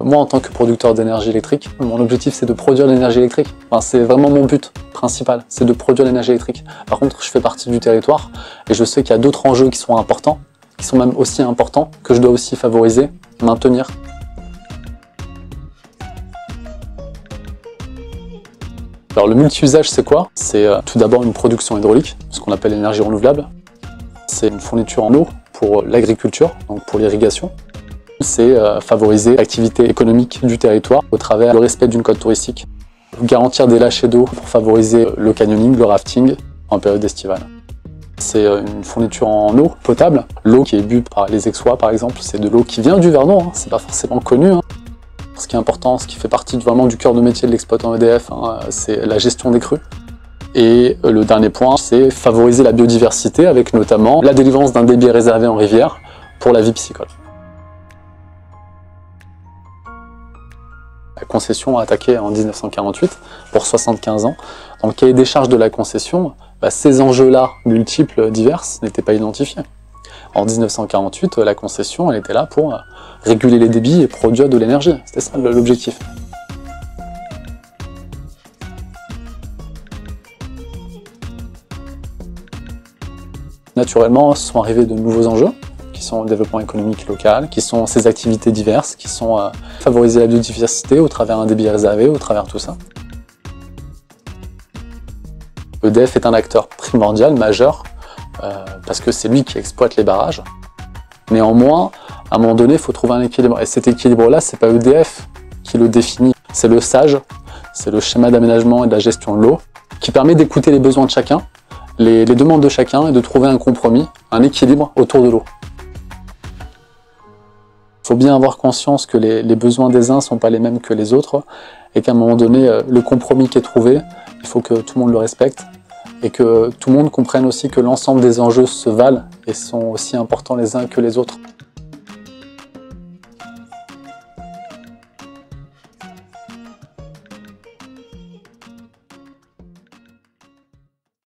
Moi, en tant que producteur d'énergie électrique, mon objectif c'est de produire l'énergie électrique. Enfin, c'est vraiment mon but principal, c'est de produire l'énergie électrique. Par contre, je fais partie du territoire et je sais qu'il y a d'autres enjeux qui sont importants, qui sont même aussi importants, que je dois aussi favoriser, maintenir. Alors le multi-usage c'est quoi? C'est tout d'abord une production hydraulique, ce qu'on appelle l'énergie renouvelable. C'est une fourniture en eau pour l'agriculture, donc pour l'irrigation. C'est favoriser l'activité économique du territoire au travers du respect d'une cote touristique. Garantir des lâchers d'eau pour favoriser le canyoning, le rafting en période estivale. C'est une fourniture en eau potable. L'eau qui est bue par les Aixois par exemple, c'est de l'eau qui vient du Vernon, hein. C'est pas forcément connu. Hein. Ce qui est important, ce qui fait partie vraiment du cœur de métier de l'exploitant EDF, hein, c'est la gestion des crues. Et le dernier point, c'est favoriser la biodiversité avec notamment la délivrance d'un débit réservé en rivière pour la vie piscicole. La concession a attaqué en 1948 pour 75 ans. Dans le cahier des charges de la concession, ces enjeux-là, multiples, divers, n'étaient pas identifiés. En 1948, la concession, elle était là pour réguler les débits et produire de l'énergie. C'était ça l'objectif. Naturellement, sont arrivés de nouveaux enjeux, qui sont le développement économique local, qui sont ces activités diverses, qui sont favoriser la biodiversité au travers d'un débit réservé, au travers de tout ça. EDF est un acteur primordial, majeur, parce que c'est lui qui exploite les barrages. Néanmoins, à un moment donné, il faut trouver un équilibre. Et cet équilibre-là, c'est pas EDF qui le définit, c'est le SAGE, c'est le schéma d'aménagement et de la gestion de l'eau, qui permet d'écouter les besoins de chacun, les demandes de chacun et de trouver un compromis, un équilibre autour de l'eau. Il faut bien avoir conscience que les besoins des uns ne sont pas les mêmes que les autres et qu'à un moment donné, le compromis qui est trouvé, il faut que tout le monde le respecte et que tout le monde comprenne aussi que l'ensemble des enjeux se valent et sont aussi importants les uns que les autres.